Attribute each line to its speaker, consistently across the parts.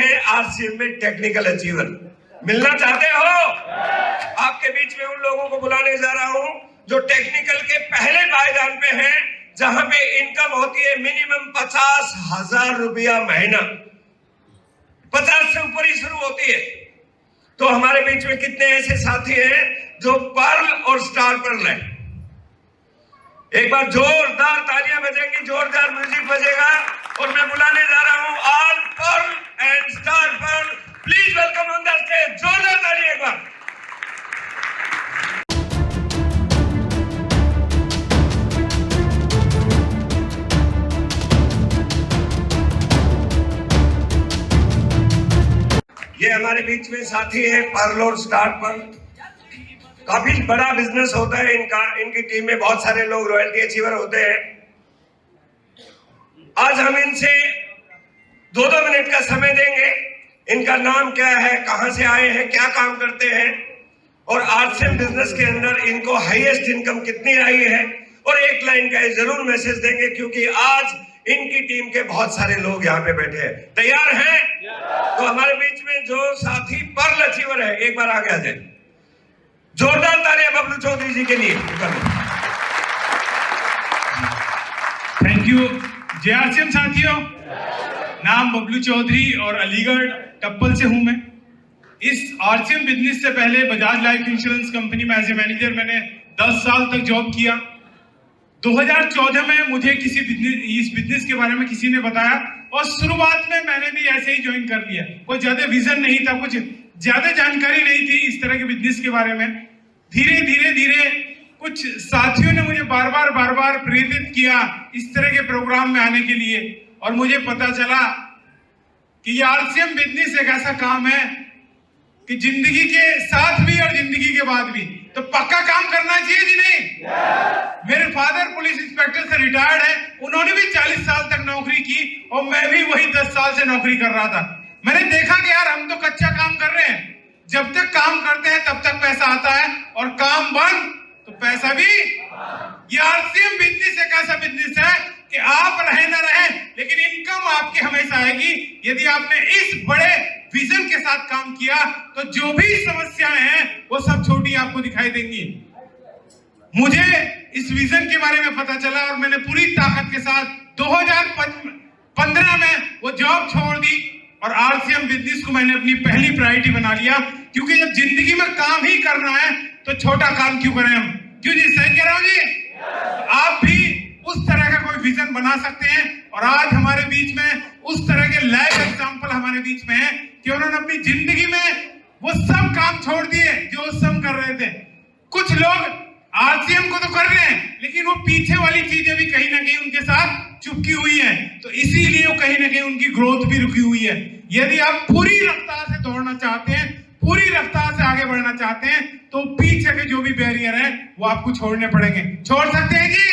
Speaker 1: हैं आरसीएम में technical achiever. मिलना चाहते हो? आपके बीच में उन लोगों को बुलाने जा रहा हूं जो टेक्निकल के पहले पायदान पे हैं, जहां पे इनकम होती है मिनिमम 50,000 रुपया महीना, 50 से ऊपर ही शुरू होती है। तो हमारे बीच में कितने ऐसे साथी हैं जो पर्ल और स्टार पर्ल है? एक बार जोरदार तालियां बजेंगी, जोरदार म्यूजिक बजेगा और मैं बुलाने जा रहा हूं all pearl and star pearl. Please welcome on the stage. जोरदार ताली एक बार। ये हमारे बीच में साथी है पर्ल और स्टार पर्ल। काफी बड़ा बिजनेस होता है इनका। इनकी टीम में बहुत सारे लोग रॉयल्टी अचीवर होते हैं। आज हम इनसे 2-2 मिनट का समय देंगे। इनका नाम क्या है, कहां से आए हैं, क्या काम करते हैं और आरसीएम बिजनेस के अंदर इनको हाईएस्ट इनकम कितनी आई है, और एक लाइन का जरूर मैसेज देंगे क्योंकि आज इनकी टीम के बहुत सारे लोग यहाँ पे बैठे हैं। तैयार हैं? तो हमारे बीच में जो साथी पर्ल अचीवर है, एक बार आगे आ जाए। जोरदार तालियां बबलू चौधरी जी के लिए।
Speaker 2: Thank you. जेआरसीएम साथियों, नाम बबलू चौधरी और अलीगढ़ टप्पल से हूं मैं। इस आरसीएम बिजनेस से पहले बजाज लाइफ इंश्योरेंस कंपनी में एज ए मैनेजर मैंने 10 साल तक जॉब किया। 2014 में मुझे इस बिजनेस के बारे में किसी ने बताया और शुरुआत में मैंने भी ऐसे ही ज्वाइन कर लिया। कोई ज्यादा विजन नहीं था, कुछ ज्यादा जानकारी नहीं थी इस तरह के बिजनेस के बारे में। धीरे कुछ साथियों ने मुझे बार बार प्रेरित किया इस तरह के प्रोग्राम में आने के लिए, और मुझे पता चला कि ये आरसीएम बिजनेस एक ऐसा काम है कि जिंदगी के साथ भी और जिंदगी के बाद भी तो पक्का काम करना चाहिए जी नहीं। मेरे फादर पुलिस इंस्पेक्टर से रिटायर्ड है, उन्होंने भी 40 साल तक नौकरी की और मैं भी वही 10 साल से नौकरी कर रहा था। मैंने देखा कि यार हम तो कच्चा काम कर रहे हैं, जब तक काम करते हैं तब तक पैसा आता है और काम बंद तो पैसा भी। ये आरसीएम बिजनेस एक ऐसा बिजनेस है कि आप रहे ना रहे लेकिन इनकम आपकी हमेशा आएगी यदि आपने इस बड़े विजन के साथ काम किया। तो जो भी समस्याएं हैं वो सब छोटी आपको दिखाई देंगी। मुझे इस विजन के बारे में पता चला और मैंने पूरी ताकत के साथ 2015 में वो जॉब छोड़ दी और आरसीएम बिजनेस को मैंने अपनी पहली प्रायोरिटी बना लिया, क्योंकि जब जिंदगी में काम ही करना है तो छोटा काम क्यों करें हम। क्यों जी, सही कह रहा हूं जी? आप भी उस तरह का कोई विजन बना सकते हैं और आज हमारे बीच में उस तरह के लाइव एग्जांपल हमारे बीच में है कि उन्होंने अपनी जिंदगी में वो सब काम छोड़ दिए जो उस समय कर रहे थे। कुछ लोग आरसीएम को तो कर रहे हैं लेकिन वो पीछे वाली चीजें भी कहीं ना कहीं उनके साथ चुपकी हुई है, तो इसीलिए वो कहीं ना कहीं उनकी ग्रोथ भी रुकी हुई है। यदि आप पूरी रफ्तार से दौड़ना चाहते हैं, पूरी रफ्तार से आगे बढ़ना चाहते हैं, तो पीछे के जो भी बैरियर है वो आपको छोड़ने पड़ेंगे। छोड़ सकते हैं जी?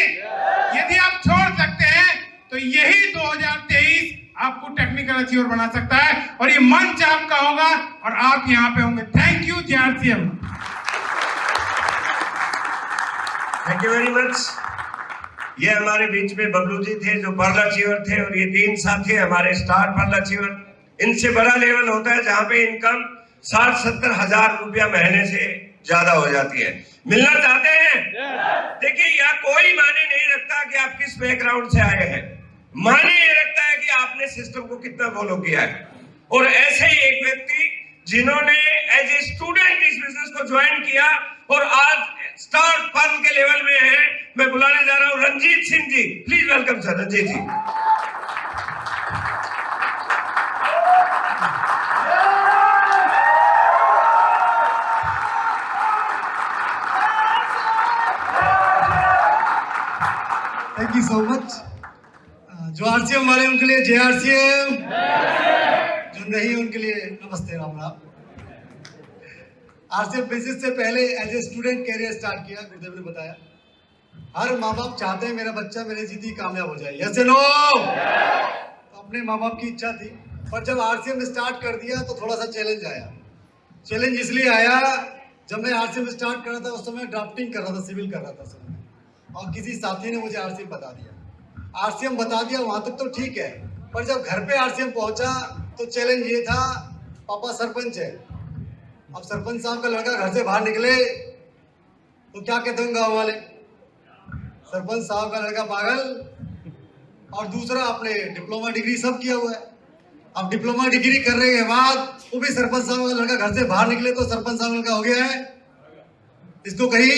Speaker 2: यदि आप छोड़ सकते हैं तो यही 2023 आपको टेक्निकल अचीवर बना सकता है और ये मंच आपका होगा और आप यहाँ पे होंगे। Thank you JRCM.
Speaker 1: Thank you very much. ये हमारे बीच में बबलू जी थे जो पर्ल अचीवर थे, और ये 3 साथी हमारे स्टार पर्ल अचीवर। इनसे बड़ा लेवल होता है जहां पे इनकम 60-70 हजार रुपया महीने से ज्यादा हो जाती है। मिलना चाहते हैं? देखिए, यह कोई माने नहीं रखता कि आप किस बैकग्राउंड से आए हैं, माने ये रखता है कि आपने सिस्टम को कितना फॉलो किया है। और ऐसे ही एक व्यक्ति जिन्होंने एज ए स्टूडेंट इस बिजनेस को ज्वाइन किया और आज स्टार पर्ल के लेवल में है, मैं बुलाने जा रहा हूं Ranjeet Singh ji. Please welcome sir, Ranjeet ji.
Speaker 3: Thank you so much. जो आरसीएम वाले उनके लिए जेआरसीएम, जो नहीं उनके लिए नमस्ते राम राम। आरसीएम बिजनेस से पहले as a student career start किया, गुरुदेव ने बताया। हर माँ बाप चाहते हैं मेरा बच्चा मेरे जिंदगी कामयाब हो जाए, यस नो? तो अपने माँ बाप की इच्छा थी, पर जब आरसीएम स्टार्ट कर दिया तो थोड़ा सा चैलेंज आया। चैलेंज इसलिए आया, जब मैं आरसीएम स्टार्ट कर रहा था उस समय ड्राफ्टिंग कर रहा था, सिविल कर रहा था समय, और किसी साथी ने मुझे आरसीएम बता दिया। आरसीएम बता दिया वहां तक तो ठीक है, पर जब घर पे आरसीएम पहुंचा तो चैलेंज ये था, पापा सरपंच है, अब सरपंच साहब का लड़का घर से बाहर निकले तो क्या कहते हैं गाँव वाले, सरपंच साहब का लड़का पागल, और दूसरा आपने डिप्लोमा डिग्री सब किया हुआ है। अब डिप्लोमा डिग्री करने के बाद वो भी सरपंच साहब का लड़का घर से बाहर निकले तो सरपंच साहब का हो गया है। इसको कहीं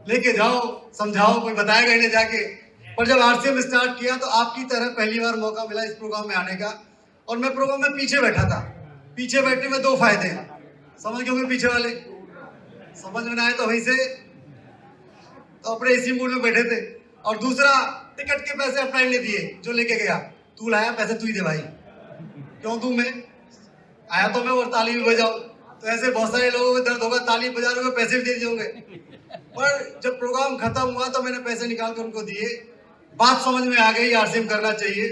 Speaker 3: लेके जाओ, समझाओ, कोई बताएगा इन्हें जाके। पर जब आरसीएम स्टार्ट किया तो आपकी तरह पहली बार मौका मिला इस प्रोग्राम में आने का, और मैं प्रोग्राम में पीछे बैठा था। पीछे बैठने में 2 फायदे हैं, समझ गए होंगे पीछे वाले, समझ में ना आए तो वहीं से तो अपने इसी मूड में बैठे थे। और दूसरा, टिकट के पैसे अपना ने दिए, जो लेके गया, तू लाया पैसे तू ही दे भाई, क्यों तू, मैं आया तो मैं और ताली भी बजाऊं। तो ऐसे बहुत सारे लोगों को दर्द होगा, ताली बजा रहे पैसे भी दे दिए होंगे। पर जब प्रोग्राम खत्म हुआ तो मैंने पैसे निकाल कर उनको दिए, बात समझ में आ गई आरसीएम करना चाहिए।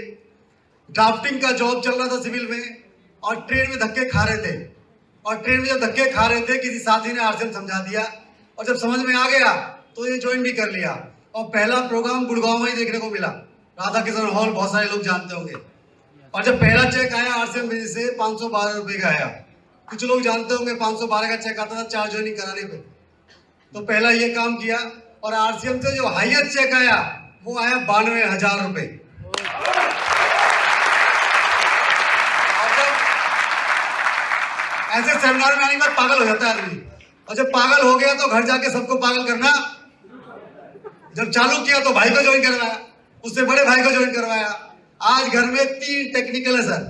Speaker 3: ड्राफ्टिंग का जॉब चल रहा था सिविल में, और ट्रेन में धक्के खा रहे थे, और ट्रेन में जब धक्के खा रहे थे किसी साथी ने आरसीएम समझा दिया, और जब समझ में आ गया तो ये ज्वाइन भी कर लिया। और पहला प्रोग्राम गुड़गांव में ही देखने को मिला, राधा किशन हॉल, बहुत सारे लोग जानते होंगे। और जब पहला चेक आया आरसीएम से 512 रुपए का आया, कुछ लोग जानते होंगे 512 का चेक आता था 4 ज्वाइनिंग कराने पे। तो पहला ये काम किया, और आरसीएम से जो हाईएस्ट चेक आया वो आया 92,000 रुपए। ऐसे सेमिनार में आने के बाद पागल हो जाता है आदमी, और जब पागल हो गया तो घर जाके सबको पागल करना। जब चालू किया तो भाई को ज्वाइन करवाया, उससे बड़े भाई को ज्वाइन करवाया। आज घर में 3 टेक्निकल है सर,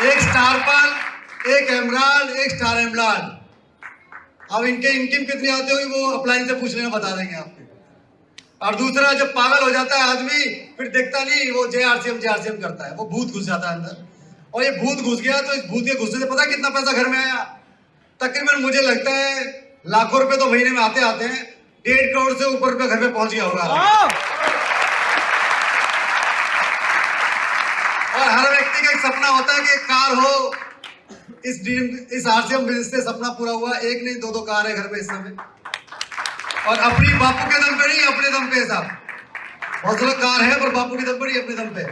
Speaker 3: एक स्टार पर्ल, एक एमराल्ड, एक स्टार एमराल्ड। अब इनके इनकम कितनी आती होगी वो अप्लाइन से पूछ लेना, बता देंगे आपको। और दूसरा, जब पागल हो जाता है आदमी, फिर देखता नहीं वो जेआरसीएम करता है, वो भूत घुस जाता है अंदर। और ये भूत घुस गया तो इस भूत के घुसने से पता कितना पैसा घर में आया? तकरीबन मुझे लगता है लाखों रुपए तो महीने में आते हैं, 1.5 करोड़ से ऊपर रुपए घर में पहुंच गया होगा। और हर व्यक्ति का एक सपना होता है कि एक कार हो। इस आरसीएम बिजनेस से सपना पूरा हुआ, एक नहीं 2 कार है घर में इस समय, और अपनी बापू के दम पे नहीं, अपने दम पे साहब। बहुत से लोग कार है पर बापू के दम पर नहीं, अपने दम पे।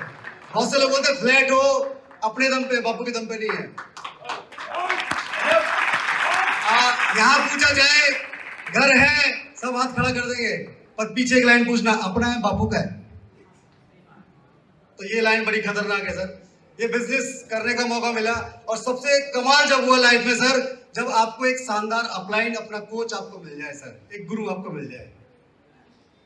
Speaker 3: बहुत से लोग बोलते फ्लैट हो, अपने दम पे, बापू के दम पे नहीं है। यहाँ पूछा जाए घर है, सब हाथ खड़ा कर देंगे, पर पीछे एक लाइन पूछना, अपना है बापू का है? तो ये लाइन बड़ी खतरनाक है सर। ये बिजनेस करने का मौका मिला, और सबसे कमाल जब हुआ लाइफ में सर, जब आपको एक शानदार अपलाइन, अपना कोच आपको मिल जाए सर, एक गुरु आपको मिल जाए।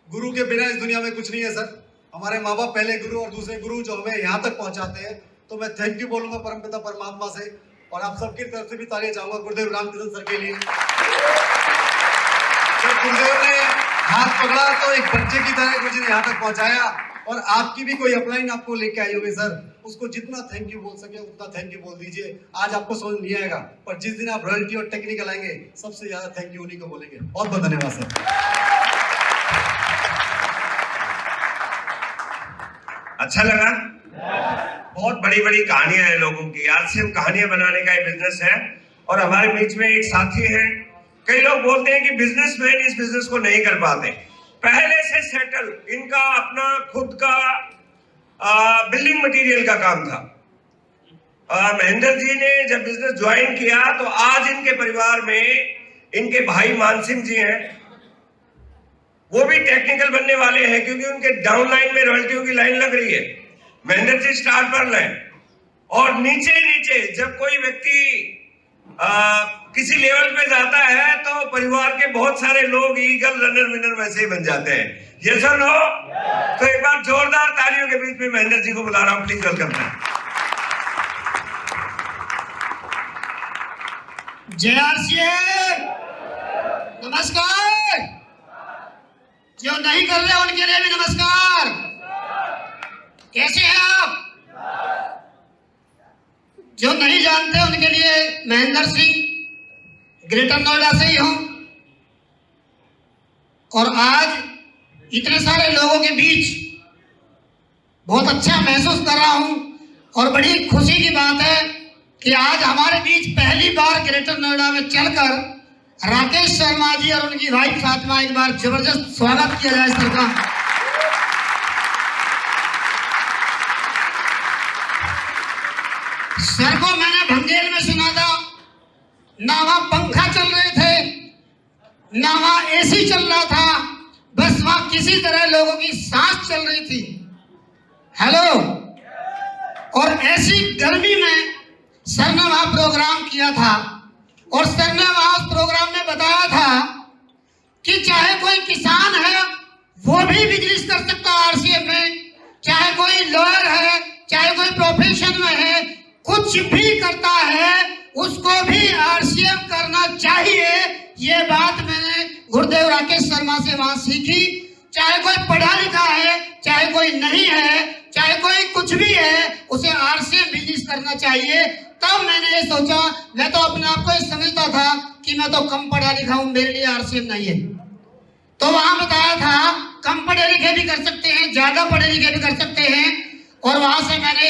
Speaker 3: गुरु के बिना इस दुनिया में कुछ नहीं है सर। हमारे माँ बाप पहले गुरु, और दूसरे गुरु जो हमें यहाँ तक पहुंचाते हैं। तो मैं थैंक यू बोलूंगा परमपिता परमात्मा से, और आप सबकी तरफ से भी तालियां चाहूंगा गुरुदेव रामकृष्ण सर के लिए। जब गुरुदेव ने हाथ पकड़ा तो एक बच्चे की तरह मुझे यहाँ तक पहुंचाया, और आपकी भी कोई अपलाइन आपको लेके आई होगी सर, उसको जितना थैंक यू बोल सके उतना थैंक यू बोल दीजिए। आज आपको समझ नहीं आएगा, पर जिस दिन आप रॉयल्टी और टेक्निकल आएंगे, सबसे ज्यादा थैंक यू उन्हीं को बोलेंगे। बहुत बहुत धन्यवाद सर।
Speaker 1: अच्छा लगा? बहुत बड़ी बड़ी कहानियां हैं लोगों की। आरसीएम कहानियां बनाने का बिजनेस है, और हमारे बीच में एक साथी है। कई लोग बोलते हैं कि बिजनेसमैन इस बिजनेस को नहीं कर पाते, पहले से सेटल, इनका अपना खुद का बिल्डिंग मटेरियल का काम था। महेंद्र जी ने जब बिजनेस ज्वाइन किया तो आज इनके परिवार में इनके भाई मानसिंह जी हैं, वो भी टेक्निकल बनने वाले हैं, क्योंकि उनके डाउन लाइन में रॉयल्टियों की लाइन लग रही है। महेंद्र जी स्टार्ट पर लाइन, और नीचे नीचे जब कोई व्यक्ति किसी लेवल पे जाता है तो परिवार के बहुत सारे लोग ईगल रनर विनर वैसे ही बन जाते हैं। यस और नो? तो एक बार जोरदार तालियों के बीच में महेंद्र जी को बुला रहा हूं, प्लीज वेलकम करें।
Speaker 4: जेआरसीएम नमस्कार। जो नहीं कर रहे उनके लिए भी नमस्कार। कैसे हैं आप? जो नहीं जानते उनके लिए महेंद्र सिंह ग्रेटर नोएडा से ही हूं, और आज इतने सारे लोगों के बीच बहुत अच्छा महसूस कर रहा हूं, और बड़ी खुशी की बात है कि आज हमारे बीच पहली बार ग्रेटर नोएडा में चलकर राकेश शर्मा जी और उनकी वाइफ फातिमा, एक बार जबरदस्त स्वागत किया जाए सर का। सर को मैंने भंगेल में सुना था, ना वहां पंखा चल रहे थे, ना वहां एसी चल रहा था, बस वहां किसी तरह लोगों की सांस चल रही थी। हेलो। और ऐसी गर्मी में सर ने वहां प्रोग्राम किया था और सर ने वहां उस प्रोग्राम में बताया था कि चाहे कोई किसान है वो भी बिजनेस कर सकता है आरसीएम में, चाहे कोई लॉयर है, चाहे कोई प्रोफेशन में है, कुछ भी करता है उसको भी आरसीएम करना चाहिए। ये बात मैंने गुरुदेव राकेश शर्मा से वहां सीखी। चाहे कोई पढ़ा लिखा है, चाहे कोई नहीं है, चाहे कोई कुछ भी है, उसे आरसीएम बिजनेस करना चाहिए। तब मैंने ये सोचा, मैं तो अपने आप को ये समझता था कि मैं तो कम पढ़ा लिखा हूं, मेरे लिए आरसीएम नहीं है। तो वहां बताया था कम पढ़े लिखे भी कर सकते हैं, ज्यादा पढ़े लिखे भी कर सकते हैं। और वहां से मैंने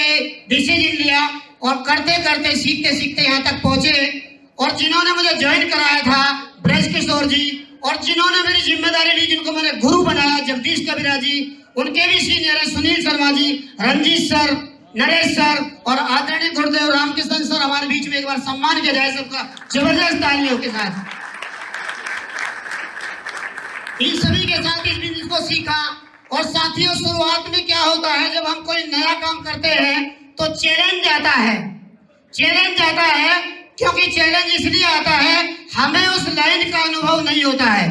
Speaker 4: डिसीजन लिया और करते करते सीखते सीखते यहाँ तक पहुंचे। और जिन्होंने मुझे ज्वाइन कराया था ब्रज किशोर जी, और जिन्होंने मेरी जिम्मेदारी ली, जिनको मैंने गुरु बनाया जगदीश कबीरा जी, उनके भी सीनियर है सुनील शर्मा जी, रंजीत सर, नरेश सर और आदरणीय गुरुदेव रामकृष्ण सर हमारे बीच में। एक बार सम्मान किया जाए सबका जबरदस्त तालियों के साथ। इन सभी के साथ इस बिजनेस को सीखा। और साथियों, शुरुआत में क्या होता है, जब हम कोई नया काम करते हैं तो चैलेंज आता है। चैलेंज आता है क्योंकि चैलेंज इसलिए आता है, हमें उस लाइन का अनुभव नहीं होता है।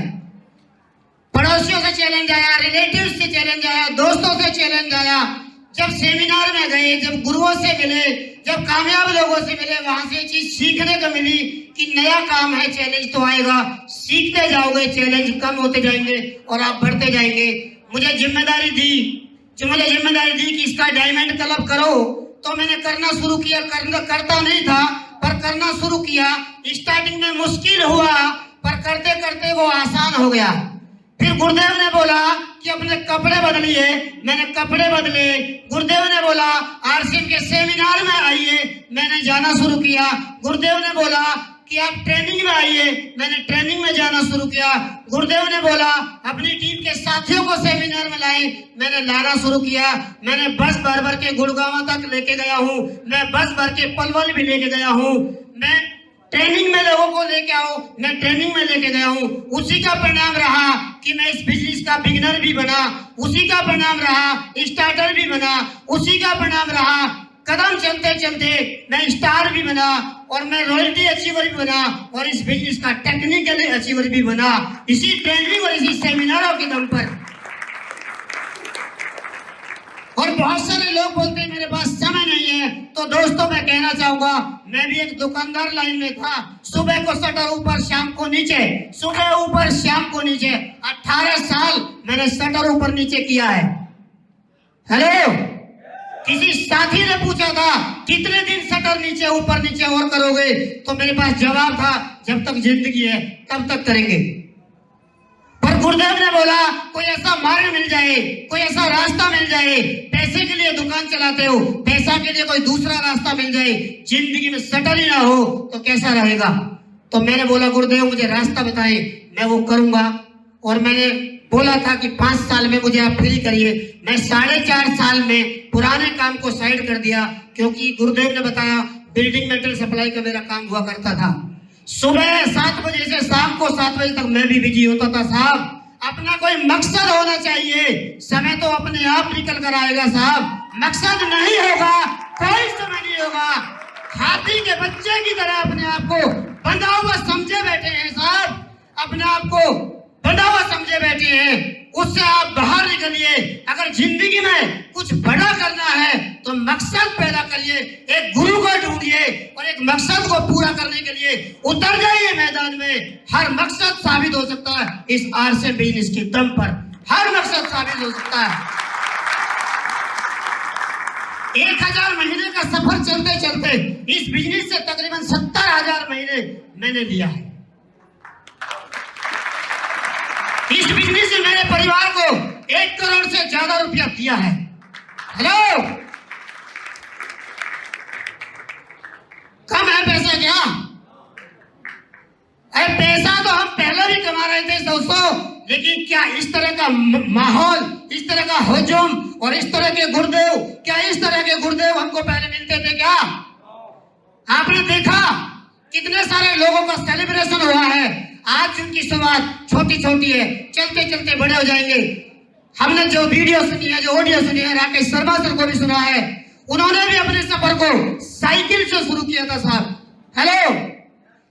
Speaker 4: पड़ोसियों से चैलेंज आया, रिलेटिव्स से चैलेंज आया, दोस्तों से चैलेंज आया। जब सेमिनार में गए, जब गुरुओं से मिले, जब कामयाब लोगों से मिले, वहां से चीज सीखने को मिली कि नया काम है, चैलेंज तो आएगा, सीखते जाओगे, चैलेंज कम होते जाएंगे और आप बढ़ते जाएंगे। मुझे जिम्मेदारी दी कि इसका डायमंड क्लब करो, तो मैंने करना शुरू किया। करता नहीं था पर करना शुरू किया। स्टार्टिंग में मुश्किल हुआ पर करते करते वो आसान हो गया। फिर गुरुदेव ने बोला कि अपने कपड़े बदलिए, मैंने कपड़े बदले। गुरुदेव ने बोला आरसीएम के सेमिनार में आइए, मैंने जाना शुरू किया। गुरुदेव ने बोला कि आप ट्रेनिंग में आइए, मैंने ट्रेनिंग में जाना शुरू किया। गुरुदेव ने बोला अपनी टीम के साथियों को सेमिनार में लाए, मैंने लाना शुरू किया। मैंने बस भर भर के गुड़गांव तक लेके गया हूँ, मैं बस भर के पलवल भी लेके गया हूँ। मैं ट्रेनिंग में लोगों को लेके आओ, मैं ट्रेनिंग में लेके गया हूँ। उसी का परिणाम रहा कि मैं इस बिजनेस का बिगिनर भी बना, उसी का परिणाम रहा स्टार्टर भी बना, उसी का परिणाम रहा कदम चलते चलते मैं स्टार भी बना और मैं रॉयल्टी अचीवर भी बना और इस बिजनेस का टेक्निकल अचीवर भी बना, इसी ट्रेनिंग और इसी सेमिनारों के दम पर। और बहुत सारे लोग बोलते हैं मेरे पास समय नहीं है, तो दोस्तों मैं कहना चाहूंगा, मैं भी एक दुकानदार लाइन में था। सुबह को शटर ऊपर, शाम को नीचे, सुबह ऊपर शाम को नीचे। 18 साल मैंने शटर ऊपर नीचे किया है। हेलो, किसी साथी ने पूछा था कितने दिन शटर नीचे ऊपर नीचे और करोगे, तो मेरे पास जवाब था जब तक जिंदगी है तब तक करेंगे। पर गुरुदेव ने बोला कोई ऐसा मार्ग मिल जाए, कोई ऐसा रास्ता मिल जाए, पैसे के लिए दुकान चलाते हो, पैसा के लिए कोई दूसरा रास्ता मिल जाए, जिंदगी में शटर ही ना हो तो कैसा रहेगा। तो मैंने बोला गुरुदेव मुझे रास्ता बताए, मैं वो करूंगा। और मैंने बोला था कि 5 साल में मुझे आप फ्री करिए। मैं 4.5 साल में पुराने काम को साइड कर दिया, क्योंकि गुरुदेव ने बताया बिल्डिंग मेटेरियल सप्लाई का मेरा काम हुआ करता था। सुबह 7 बजे से शाम को 7 बजे तक मैं भी बिजी होता था। साहब, अपना कोई मकसद होना चाहिए, समय तो अपने आप निकल कर आएगा साहब। मकसद नहीं होगा कोई समय नहीं होगा। हाथी के बच्चे की तरह अपने आप को बंधा हुआ समझे बैठे हैं साहब, अपने आप को बंधा हुआ समझे बैठे हैं, उससे आप बाहर निकलिए। अगर जिंदगी में कुछ बड़ा करना है तो मकसद पैदा करिए, एक गुरु को ढूंढिए और एक मकसद को पूरा करने के लिए उतर जाइए मैदान में। हर मकसद साबित हो सकता है इस आरसीएम बिजनेस के दम पर, हर मकसद साबित हो सकता है। 1000 महीने का सफर चलते चलते इस बिजनेस से तकरीबन 70,000 महीने मैंने लिया है। इस बिजनेस से मेरे परिवार को 1 करोड़ से ज्यादा रुपया दिया है। हेलो, कम है पैसा क्या? अरे पैसा तो हम पहले भी कमा रहे थे दोस्तों, लेकिन क्या इस तरह का माहौल, इस तरह का हुजूम और इस तरह के गुरुदेव, क्या इस तरह के गुरुदेव हमको पहले मिलते थे क्या? आपने देखा कितने सारे लोगों का सेलिब्रेशन हुआ है। आज उनकी शुरुआत छोटी छोटी है, चलते चलते बड़े हो जाएंगे। हमने जो वीडियो सुनी है, जो ऑडियो सुनी है, राकेश शर्मा सर को भी सुना है, उन्होंने भी अपने सफर को साइकिल से शुरू किया था साहब। हेलो,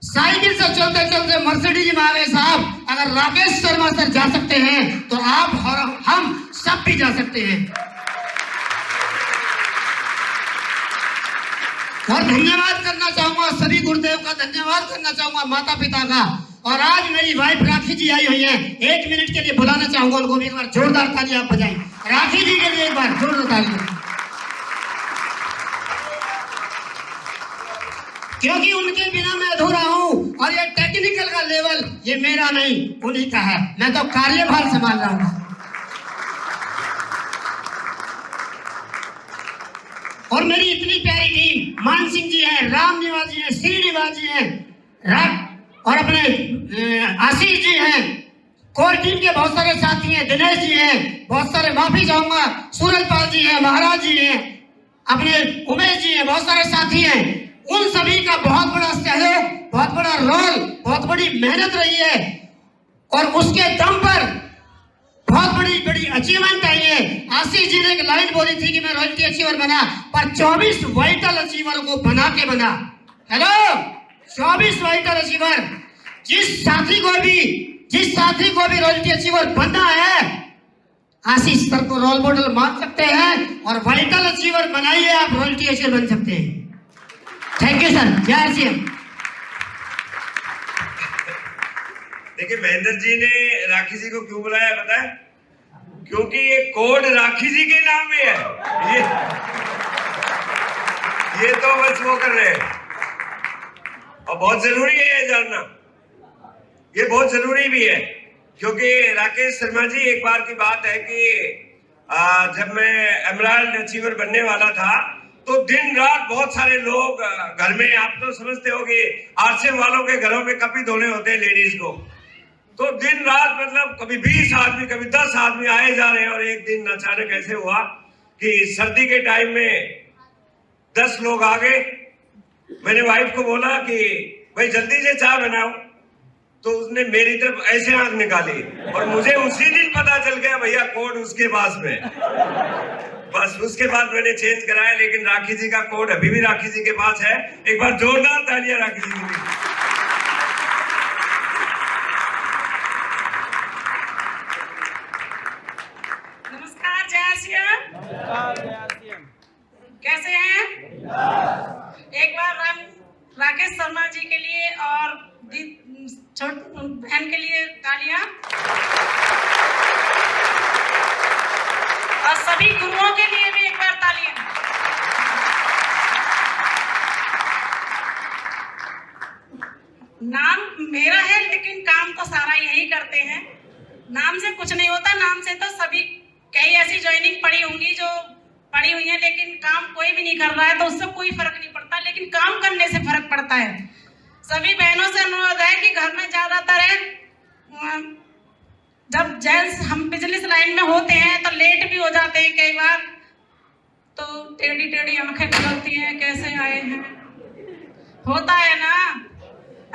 Speaker 4: साइकिल से चलते चलते मर्सिडीज में आ गए साहब। अगर राकेश शर्मा सर जा सकते हैं तो आप और हम सब भी जा सकते हैं। और धन्यवाद करना चाहूंगा सभी गुरुदेव का, धन्यवाद करना चाहूंगा माता पिता का। और आज मेरी वाइफ राखी जी आई हुई है, 1 मिनट के लिए बुलाना चाहूंगा उनको भी। एक बार जोरदार ताली आप बजाएं राखी जी के लिए, एक बार जोरदार ताली, क्योंकि उनके बिना मैं अधूरा हूं। और ये टेक्निकल का लेवल ये मेरा नहीं, उन्हीं का है। मैं तो कार्यभार संभाल रहा हूं। और मेरी इतनी प्यारी टीम, मान सिंह जी हैं, राम निवास जी हैं, श्रीनिवास जी हैं, और अपने आशीष जी हैं, कोर टीम के बहुत सारे साथी हैं, दिनेश जी हैं, बहुत सारे, माफी चाहूंगा, सूरजपाल जी हैं, महाराज जी हैं, अपने उमेश जी हैं, बहुत सारे साथी हैं। उन सभी का बहुत बड़ा सहयोग, बहुत बड़ा रोल, बहुत बड़ी मेहनत रही है। और उसके दम पर बहुत बड़ी बड़ी अचीवमेंट आई है। आशीष जी ने एक लाइन बोली थी कि मैं रॉयल्टी अचीवर बना, पर 24 वाइटल अचीवर को बना के बना। Hello, 24 vital achiever. जिस साथी को भी रॉयल्टी अचीवर बनना है, आशीष सर को रोल मॉडल मान सकते हैं और वाइटल अचीवर बनाइए, आप रॉयल्टी अचीवर बन सकते हैं। थैंक यू सर, जय आरसीएम।
Speaker 1: देखिए, महेंद्र जी ने राखी जी को क्यों बुलाया पता है? क्योंकि ये कोड राखी जी के नाम में है। ये तो बस वो कर रहे हैं, और बहुत जरूरी है ये जानना, ये बहुत जरूरी भी है। क्योंकि राकेश शर्मा जी, एक बार की बात है कि जब मैं एमराल्ड अचीवर बनने वाला था तो दिन रात बहुत सारे लोग घर में, आप तो समझते होंगे आरसीएम वालों के घरों में कपड़े धोने होते हैं लेडीज को, तो दिन रात मतलब कभी 20 आदमी, कभी 10 आदमी आए जा रहे हैं। और एक दिन अचानक ऐसे हुआ कि सर्दी के टाइम में 10 लोग आ गए। मैंने वाइफ को बोला कि भाई जल्दी से चाय बनाओ, तो उसने मेरी तरफ ऐसे आंख निकाली और मुझे उसी दिन पता चल गया भैया कोड उसके पास में। बस उसके बाद मैंने चेंज कराया, लेकिन राखी जी का कोड अभी भी राखी जी के पास है। एक बार जोरदार तालियां राखी जी के लिए।
Speaker 5: नमस्कार, जय आरसीएम। कैसे हैं? एक बार राकेश शर्मा जी के लिए और छोटी बहन के लिए तालियां, और सभी गुरुओं के लिए भी एक बार तालियां। नाम मेरा है, लेकिन काम तो सारा यही करते हैं। नाम से कुछ नहीं होता, नाम से तो सभी, कई ऐसी ज्वाइनिंग पड़ी होंगी जो पड़ी हुई है, लेकिन काम कोई भी नहीं कर रहा है, तो उससे कोई फर्क नहीं पड़ता, लेकिन काम करने से फर्क पड़ता है। सभी बहनों से अनुरोध है कि घर में ज्यादातर जब जेंट्स हम बिजनेस लाइन में होते हैं तो लेट भी हो जाते हैं कई बार, तो टेढ़ी टेढ़ी आंखें निकलती हैं, कैसे आए हैं, होता है ना।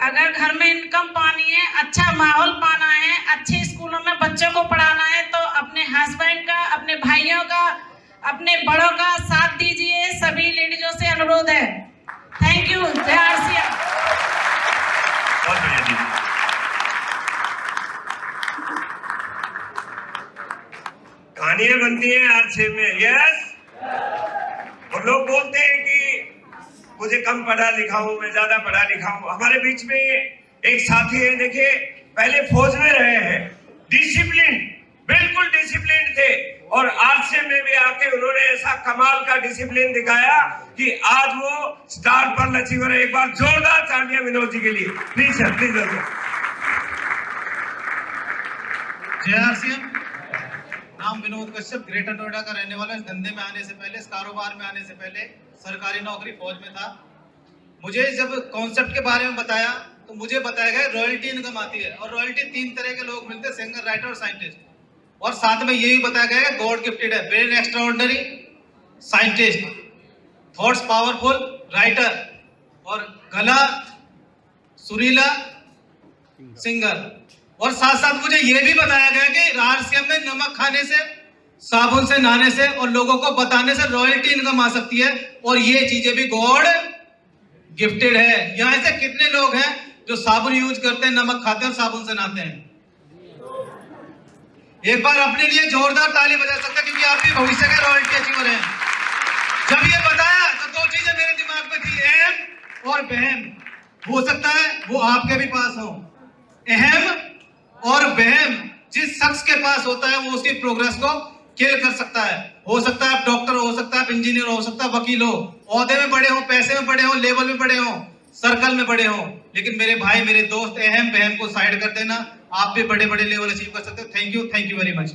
Speaker 5: अगर घर में इनकम पानी है, अच्छा माहौल पाना है, अच्छे स्कूलों में बच्चों को पढ़ाना है, तो अपने हस्बैंड का, अपने भाइयों का, अपने बड़ों का साथ दीजिए। सभी लेडीजों से अनुरोध है। थैंक यू, जय आरसीएम।
Speaker 1: बहुत बढ़िया दीदी। कहानियां बनती हैं आरसीएम में, यस। और लोग बोलते हैं कि मुझे कम पढ़ा लिखा हूं, मैं ज्यादा पढ़ा लिखा हूं। हमारे बीच में एक साथी है, देखिए पहले फौज में रहे हैं, डिसिप्लिन, बिल्कुल डिसिप्लिन थे, और आरसीएम में भी आके उन्होंने ऐसा कमाल का डिसिप्लिन दिखाया कि आज वो स्टार पर्ल अचीवर है। एक बार जोरदार तालियां विनोद जी के लिए, प्लीज सर, प्लीज।
Speaker 6: जय आरसीएम। नाम विनोद कश्यप, ग्रेटर नोएडा का रहने वाला। इस धंधे में आने से पहले, इस कारोबार में आने से पहले सरकारी नौकरी फौज में था। मुझे जब कॉन्सेप्ट के बारे में बताया तो मुझे बताया गया रॉयल्टी इनकम आती है, और रॉयल्टी 3 तरह के लोग मिलते हैं, सिंगर, राइटर और साइंटिस्ट। और साथ में ये भी बताया गया है गॉड गिफ्टेड है, brain extraordinary, scientist, thoughts powerful, writer, और गला सुरीला सिंगर। और साथ साथ मुझे यह भी बताया गया कि आरसीएम में नमक खाने से, साबुन से नहाने से और लोगों को बताने से रॉयल्टी इनकम आ सकती है, और ये चीजें भी गॉड गिफ्टेड है। यहां से कितने लोग हैं जो साबुन यूज करते हैं, नमक खाते हैं और साबुन से नहाते हैं? एक बार अपने लिए जोरदार ताली बजा सकते हैं, क्योंकि आप भी भविष्य के रॉयल्टी अचीवर हैं। जब ये बताया तो दो चीजें मेरे दिमाग में थी, अहम और बहम। हो सकता है वो आपके भी पास हो। अहम और बहम जिस शख्स के पास होता है वो उसकी प्रोग्रेस को किल कर सकता है। हो सकता है आप डॉक्टर हो सकता है आप इंजीनियर हो सकता है वकील हो, ओहदे में बड़े हो, पैसे में बड़े हो, लेवल में बड़े हो, सर्कल में बड़े हो, लेकिन मेरे भाई मेरे दोस्त अहम बहम को साइड कर देना, आप भी बड़े बड़े लेवल अचीव कर सकते हो। Thank you very much.